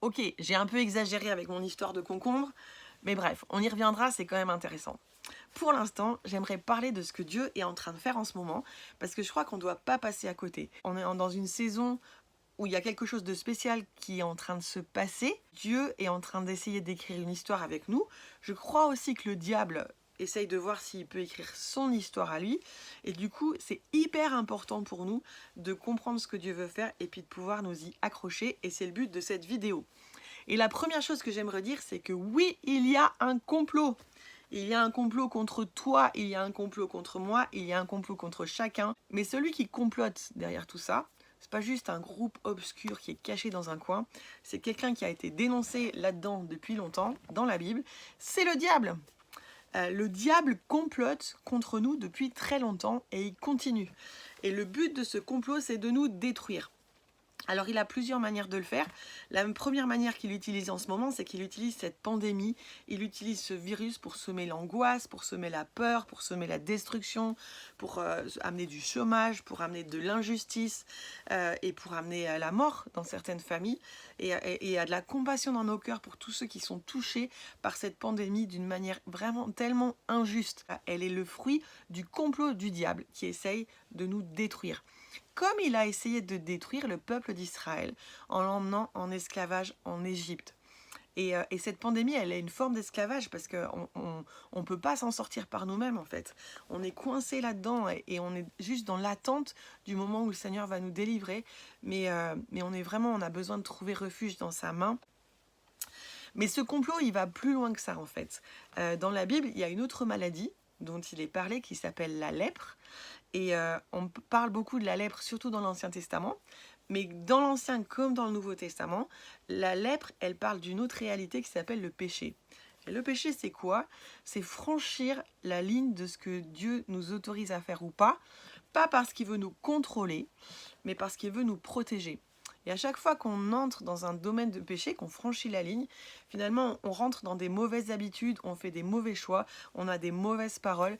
Ok, j'ai un peu exagéré avec mon histoire de concombre, mais bref, on y reviendra, c'est quand même intéressant. Pour l'instant, j'aimerais parler de ce que Dieu est en train de faire en ce moment, parce que je crois qu'on ne doit pas passer à côté. On est dans une saison où il y a quelque chose de spécial qui est en train de se passer. Dieu est en train d'essayer d'écrire une histoire avec nous. Je crois aussi que le diable essaye de voir s'il peut écrire son histoire à lui. Et du coup, c'est hyper important pour nous de comprendre ce que Dieu veut faire et puis de pouvoir nous y accrocher. Et c'est le but de cette vidéo. Et la première chose que j'aimerais dire, c'est que oui, il y a un complot. Il y a un complot contre toi, il y a un complot contre moi, il y a un complot contre chacun. Mais celui qui complote derrière tout ça, c'est pas juste un groupe obscur qui est caché dans un coin, c'est quelqu'un qui a été dénoncé là-dedans depuis longtemps, dans la Bible, c'est le diable. Le diable complote contre nous depuis très longtemps et il continue. Et le but de ce complot, c'est de nous détruire. Alors il a plusieurs manières de le faire. La première manière qu'il utilise en ce moment, c'est qu'il utilise cette pandémie, il utilise ce virus pour semer l'angoisse, pour semer la peur, pour semer la destruction, pour amener du chômage, pour amener de l'injustice et pour amener la mort dans certaines familles. Et à de la compassion dans nos cœurs pour tous ceux qui sont touchés par cette pandémie d'une manière vraiment tellement injuste. Elle est le fruit du complot du diable qui essaye de nous détruire. Comme il a essayé de détruire le peuple d'Israël en l'emmenant en esclavage en Égypte. Et cette pandémie, elle est une forme d'esclavage parce qu'on ne peut pas s'en sortir par nous-mêmes en fait. On est coincé là-dedans et on est juste dans l'attente du moment où le Seigneur va nous délivrer. Mais on a besoin de trouver refuge dans sa main. Mais ce complot, il va plus loin que ça en fait. Dans la Bible, il y a une autre maladie dont il est parlé qui s'appelle la lèpre. Et on parle beaucoup de la lèpre, surtout dans l'Ancien Testament. Mais dans l'Ancien comme dans le Nouveau Testament, la lèpre, elle parle d'une autre réalité qui s'appelle le péché. Et le péché, c'est quoi? C'est franchir la ligne de ce que Dieu nous autorise à faire ou pas. Pas parce qu'il veut nous contrôler, mais parce qu'il veut nous protéger. Et à chaque fois qu'on entre dans un domaine de péché, qu'on franchit la ligne, finalement, on rentre dans des mauvaises habitudes, on fait des mauvais choix, on a des mauvaises paroles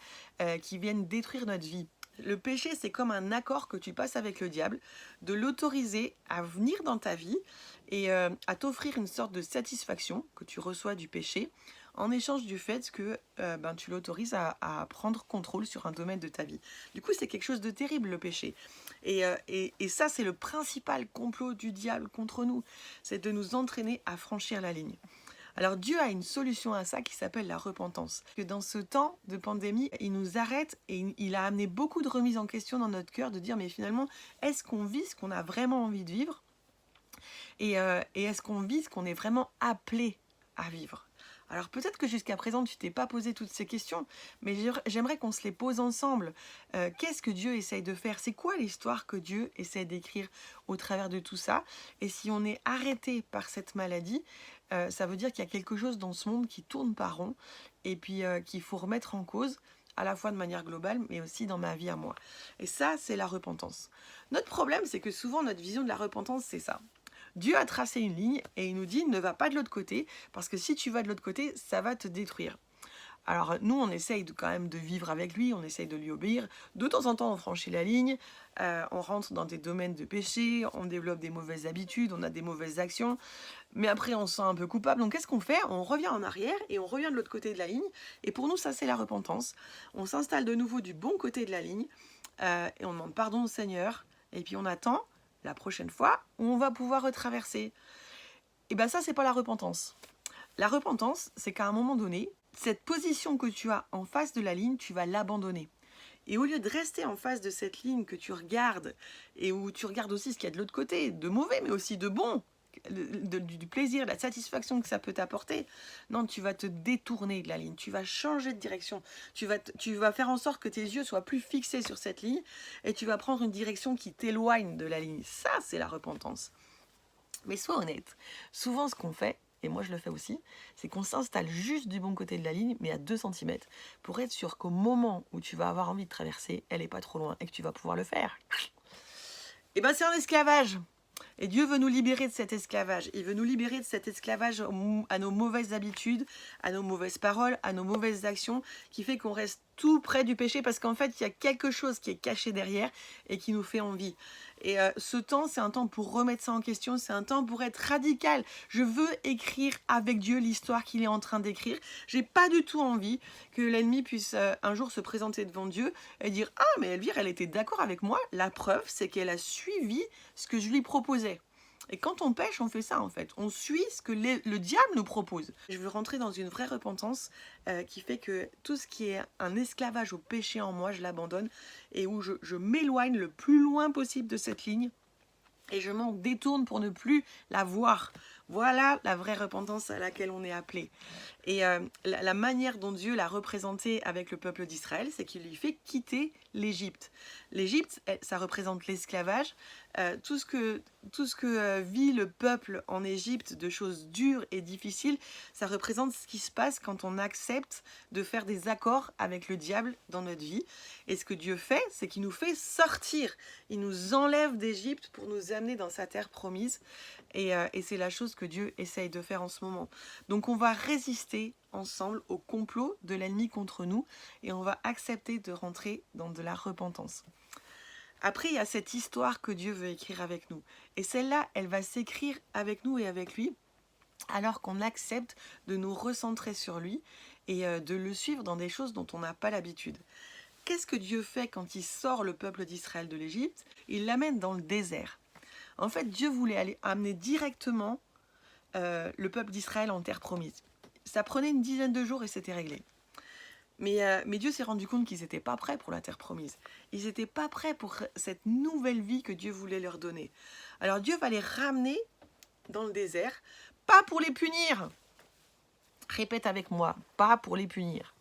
qui viennent détruire notre vie. Le péché, c'est comme un accord que tu passes avec le diable, de l'autoriser à venir dans ta vie et à t'offrir une sorte de satisfaction que tu reçois du péché, en échange du fait que tu l'autorises à prendre contrôle sur un domaine de ta vie. Du coup, c'est quelque chose de terrible, le péché. Et ça, c'est le principal complot du diable contre nous, c'est de nous entraîner à franchir la ligne. Alors Dieu a une solution à ça qui s'appelle la repentance. Que dans ce temps de pandémie, il nous arrête et il a amené beaucoup de remises en question dans notre cœur, de dire mais finalement, est-ce qu'on vit ce qu'on a vraiment envie de vivre et est-ce qu'on vit ce qu'on est vraiment appelé à vivre? Alors peut-être que jusqu'à présent tu t'es pas posé toutes ces questions, mais j'aimerais qu'on se les pose ensemble. Qu'est-ce que Dieu essaye de faire? C'est quoi l'histoire que Dieu essaie d'écrire au travers de tout ça? Et si on est arrêté par cette maladie, ça veut dire qu'il y a quelque chose dans ce monde qui tourne pas rond et puis qu'il faut remettre en cause à la fois de manière globale, mais aussi dans ma vie à moi. Et ça, c'est la repentance. Notre problème, c'est que souvent notre vision de la repentance, c'est ça. Dieu a tracé une ligne et il nous dit ne va pas de l'autre côté parce que si tu vas de l'autre côté, ça va te détruire. Alors nous, on essaye quand même de vivre avec lui, on essaye de lui obéir. De temps en temps, on franchit la ligne, on rentre dans des domaines de péché, on développe des mauvaises habitudes, on a des mauvaises actions. Mais après, on se sent un peu coupable. Donc qu'est-ce qu'on fait? On revient en arrière et on revient de l'autre côté de la ligne. Et pour nous, ça, c'est la repentance. On s'installe de nouveau du bon côté de la ligne et on demande pardon au Seigneur. Et puis on attend la prochaine fois où on va pouvoir retraverser. Et bien ça, c'est pas la repentance. La repentance, c'est qu'à un moment donné, cette position que tu as en face de la ligne, tu vas l'abandonner. Et au lieu de rester en face de cette ligne que tu regardes, et où tu regardes aussi ce qu'il y a de l'autre côté, de mauvais, mais aussi de bon, du plaisir, de la satisfaction que ça peut t'apporter, non, tu vas te détourner de la ligne, tu vas changer de direction, tu vas faire en sorte que tes yeux soient plus fixés sur cette ligne, et tu vas prendre une direction qui t'éloigne de la ligne. Ça, c'est la repentance. Mais sois honnête, souvent ce qu'on fait, et moi je le fais aussi, c'est qu'on s'installe juste du bon côté de la ligne, mais à 2 cm, pour être sûr qu'au moment où tu vas avoir envie de traverser, elle n'est pas trop loin et que tu vas pouvoir le faire. Et ben c'est un esclavage. Et Dieu veut nous libérer de cet esclavage. Il veut nous libérer de cet esclavage à nos mauvaises habitudes, à nos mauvaises paroles, à nos mauvaises actions, qui fait qu'on reste tout près du péché parce qu'en fait, il y a quelque chose qui est caché derrière et qui nous fait envie. Et ce temps, c'est un temps pour remettre ça en question, c'est un temps pour être radical. Je veux écrire avec Dieu l'histoire qu'il est en train d'écrire. J'ai pas du tout envie que l'ennemi puisse un jour se présenter devant Dieu et dire « Ah, mais Elvire, elle était d'accord avec moi. La preuve, c'est qu'elle a suivi ce que je lui proposais. » Et quand on pêche, on fait ça en fait. On suit ce que le diable nous propose. Je veux rentrer dans une vraie repentance qui fait que tout ce qui est un esclavage au péché en moi, je l'abandonne et où je m'éloigne le plus loin possible de cette ligne et je m'en détourne pour ne plus la voir. Voilà la vraie repentance à laquelle on est appelé. Et la manière dont Dieu l'a représenté avec le peuple d'Israël, c'est qu'il lui fait quitter l'Égypte. L'Égypte, ça représente l'esclavage. Tout ce que vit le peuple en Égypte de choses dures et difficiles, ça représente ce qui se passe quand on accepte de faire des accords avec le diable dans notre vie. Et ce que Dieu fait, c'est qu'il nous fait sortir. Il nous enlève d'Égypte pour nous amener dans sa terre promise. Et c'est la chose que Dieu essaye de faire en ce moment. Donc on va résister ensemble au complot de l'ennemi contre nous et on va accepter de rentrer dans de la repentance. Après, il y a cette histoire que Dieu veut écrire avec nous. Et celle-là, elle va s'écrire avec nous et avec lui alors qu'on accepte de nous recentrer sur lui et de le suivre dans des choses dont on n'a pas l'habitude. Qu'est-ce que Dieu fait quand il sort le peuple d'Israël de l'Égypte? Il l'amène dans le désert. En fait, Dieu voulait amener directement le peuple d'Israël en terre promise. Ça prenait une dizaine de jours et c'était réglé. Mais Dieu s'est rendu compte qu'ils n'étaient pas prêts pour la terre promise. Ils n'étaient pas prêts pour cette nouvelle vie que Dieu voulait leur donner. Alors Dieu va les ramener dans le désert, pas pour les punir. Répète avec moi, pas pour les punir.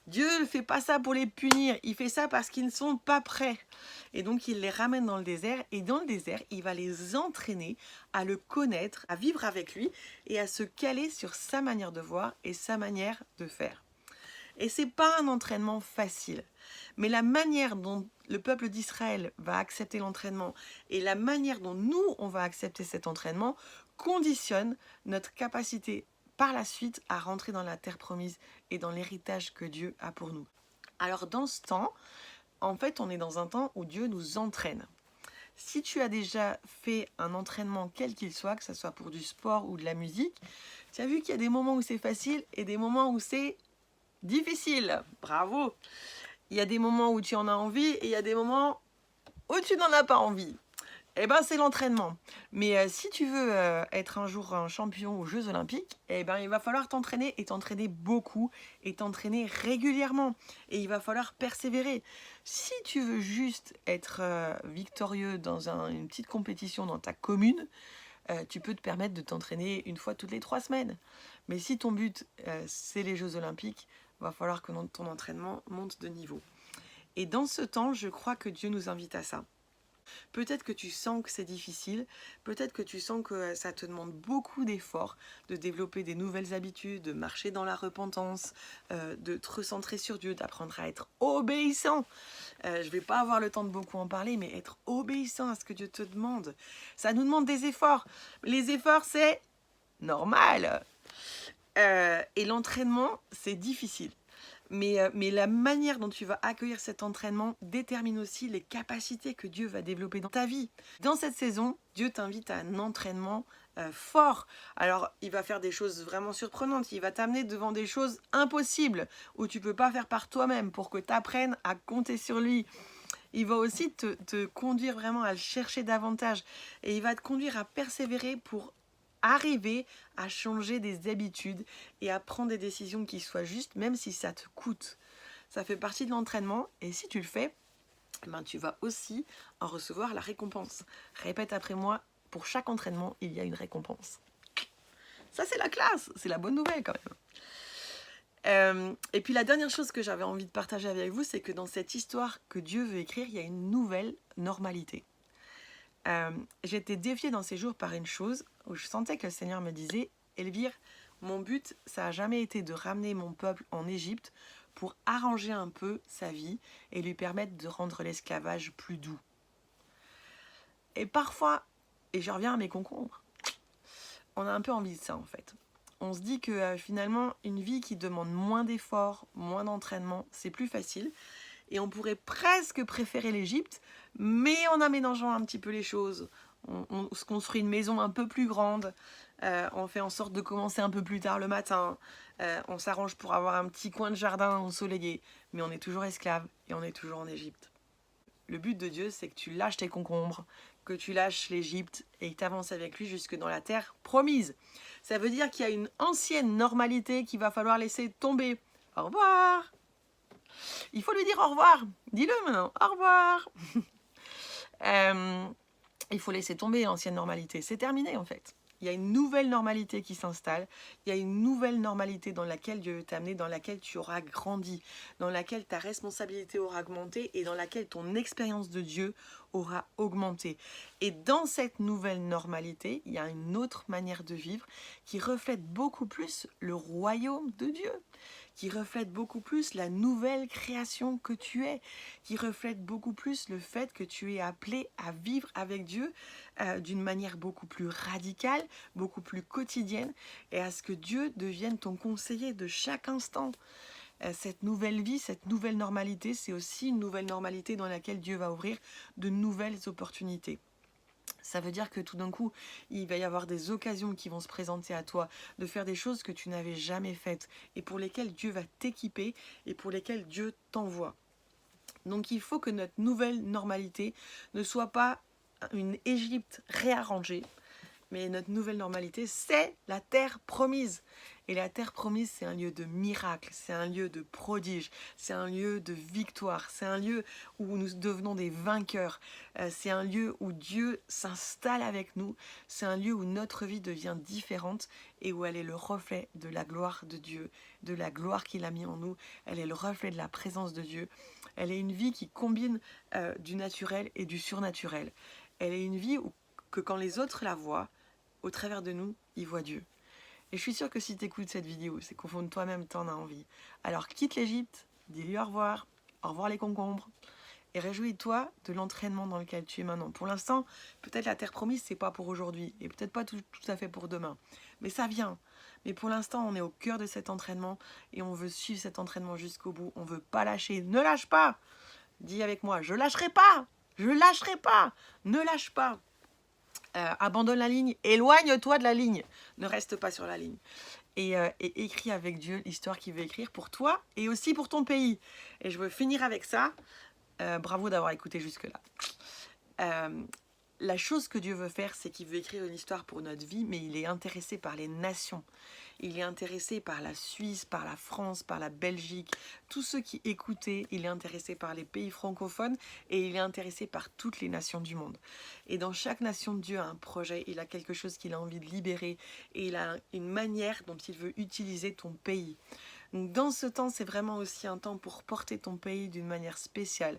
Dieu ne fait pas ça pour les punir, il fait ça parce qu'ils ne sont pas prêts. Et donc il les ramène dans le désert, et dans le désert, il va les entraîner à le connaître, à vivre avec lui, et à se caler sur sa manière de voir et sa manière de faire. Et c'est pas un entraînement facile, mais la manière dont le peuple d'Israël va accepter l'entraînement, et la manière dont nous, on va accepter cet entraînement, conditionne notre capacité par la suite à rentrer dans la terre promise et dans l'héritage que Dieu a pour nous. Alors dans ce temps, en fait, on est dans un temps où Dieu nous entraîne. Si tu as déjà fait un entraînement quel qu'il soit, que ce soit pour du sport ou de la musique, tu as vu qu'il y a des moments où c'est facile et des moments où c'est difficile. Bravo! Il y a des moments où tu en as envie et il y a des moments où tu n'en as pas envie. Eh ben, c'est l'entraînement. Mais si tu veux être un jour un champion aux Jeux Olympiques, eh ben, il va falloir t'entraîner et t'entraîner beaucoup et t'entraîner régulièrement. Et il va falloir persévérer. Si tu veux juste être victorieux dans une petite compétition dans ta commune, tu peux te permettre de t'entraîner une fois toutes les 3 semaines. Mais si ton but, c'est les Jeux Olympiques, il va falloir que ton entraînement monte de niveau. Et dans ce temps, je crois que Dieu nous invite à ça. Peut-être que tu sens que c'est difficile, peut-être que tu sens que ça te demande beaucoup d'efforts, de développer des nouvelles habitudes, de marcher dans la repentance, de te recentrer sur Dieu, d'apprendre à être obéissant. Je ne vais pas avoir le temps de beaucoup en parler, mais être obéissant à ce que Dieu te demande. Ça nous demande des efforts. Les efforts, c'est normal. Et l'entraînement, c'est difficile. Mais la manière dont tu vas accueillir cet entraînement détermine aussi les capacités que Dieu va développer dans ta vie. Dans cette saison, Dieu t'invite à un entraînement fort. Alors, il va faire des choses vraiment surprenantes. Il va t'amener devant des choses impossibles où tu ne peux pas faire par toi-même pour que tu apprennes à compter sur lui. Il va aussi te conduire vraiment à le chercher davantage. Et il va te conduire à persévérer pour arriver à changer des habitudes et à prendre des décisions qui soient justes, même si ça te coûte. Ça fait partie de l'entraînement et si tu le fais, ben tu vas aussi en recevoir la récompense. Répète après moi, pour chaque entraînement, il y a une récompense. Ça, c'est la classe, c'est la bonne nouvelle quand même. Et puis la dernière chose que j'avais envie de partager avec vous, c'est que dans cette histoire que Dieu veut écrire, il y a une nouvelle normalité. J'ai été défiée dans ces jours par une chose où je sentais que le Seigneur me disait « Elvire, mon but, ça n'a jamais été de ramener mon peuple en Égypte pour arranger un peu sa vie et lui permettre de rendre l'esclavage plus doux. » Et parfois, Et je reviens à mes concombres. On a un peu envie de ça en fait. On se dit que finalement, une vie qui demande moins d'efforts, moins d'entraînement, c'est plus facile. Et on pourrait presque préférer l'Égypte, mais en aménageant un petit peu les choses. On se construit une maison un peu plus grande, on fait en sorte de commencer un peu plus tard le matin, on s'arrange pour avoir un petit coin de jardin ensoleillé, mais on est toujours esclave et on est toujours en Égypte. Le but de Dieu, c'est que tu lâches tes concombres, que tu lâches l'Égypte et que tu avances avec lui jusque dans la terre promise. Ça veut dire qu'il y a une ancienne normalité qu'il va falloir laisser tomber. Au revoir! Il faut lui dire au revoir. Dis-le maintenant. Au revoir. Il faut laisser tomber l'ancienne normalité. C'est terminé en fait. Il y a une nouvelle normalité qui s'installe. Il y a une nouvelle normalité dans laquelle Dieu t'a amené, dans laquelle tu auras grandi, dans laquelle ta responsabilité aura augmenté et dans laquelle ton expérience de Dieu aura augmenté. Et dans cette nouvelle normalité, il y a une autre manière de vivre qui reflète beaucoup plus le royaume de Dieu, qui reflète beaucoup plus la nouvelle création que tu es, qui reflète beaucoup plus le fait que tu es appelé à vivre avec Dieu d'une manière beaucoup plus radicale, beaucoup plus quotidienne, et à ce que Dieu devienne ton conseiller de chaque instant. Cette nouvelle vie, cette nouvelle normalité, c'est aussi une nouvelle normalité dans laquelle Dieu va ouvrir de nouvelles opportunités. Ça veut dire que tout d'un coup, il va y avoir des occasions qui vont se présenter à toi de faire des choses que tu n'avais jamais faites et pour lesquelles Dieu va t'équiper et pour lesquelles Dieu t'envoie. Donc il faut que notre nouvelle normalité ne soit pas une Égypte réarrangée, mais notre nouvelle normalité, c'est la terre promise. Et la terre promise, c'est un lieu de miracle, c'est un lieu de prodige, c'est un lieu de victoire, c'est un lieu où nous devenons des vainqueurs, c'est un lieu où Dieu s'installe avec nous, c'est un lieu où notre vie devient différente et où elle est le reflet de la gloire de Dieu, de la gloire qu'il a mis en nous, elle est le reflet de la présence de Dieu. Elle est une vie qui combine du naturel et du surnaturel. Elle est une vie que quand les autres la voient, au travers de nous, ils voient Dieu. Et je suis sûre que si tu écoutes cette vidéo, c'est qu'au fond de toi-même, tu en as envie. Alors quitte l'Égypte, dis-lui au revoir les concombres, et réjouis-toi de l'entraînement dans lequel tu es maintenant. Pour l'instant, peut-être la terre promise, c'est pas pour aujourd'hui, et peut-être pas tout à fait pour demain. Mais ça vient. Mais pour l'instant, on est au cœur de cet entraînement, et on veut suivre cet entraînement jusqu'au bout. On veut pas lâcher. Ne lâche pas! Dis avec moi, je lâcherai pas! Je lâcherai pas! Ne lâche pas! Abandonne la ligne, éloigne-toi de la ligne, ne reste pas sur la ligne. Et écris avec Dieu l'histoire qu'il veut écrire pour toi et aussi pour ton pays. Et je veux finir avec ça. Bravo d'avoir écouté jusque-là. La chose que Dieu veut faire, c'est qu'il veut écrire une histoire pour notre vie, mais il est intéressé par les nations. Il est intéressé par la Suisse, par la France, par la Belgique, tous ceux qui écoutaient. Il est intéressé par les pays francophones et il est intéressé par toutes les nations du monde. Et dans chaque nation, Dieu a un projet, il a quelque chose qu'il a envie de libérer et il a une manière dont il veut utiliser ton pays. Donc dans ce temps, c'est vraiment aussi un temps pour porter ton pays d'une manière spéciale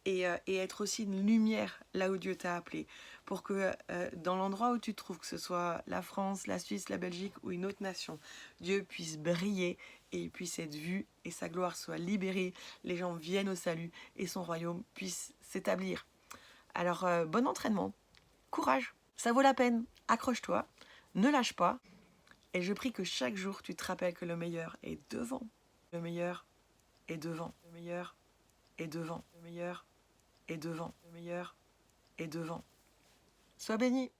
et être aussi une lumière là où Dieu t'a appelé. Pour que dans l'endroit où tu te trouves, que ce soit la France, la Suisse, la Belgique ou une autre nation, Dieu puisse briller et puisse être vu et sa gloire soit libérée, les gens viennent au salut et son royaume puisse s'établir. Alors bon entraînement, courage, ça vaut la peine, accroche-toi, ne lâche pas. Et je prie que chaque jour, tu te rappelles que le meilleur est devant. Le meilleur est devant. Le meilleur est devant. Le meilleur est devant. Le meilleur est devant. Sois béni.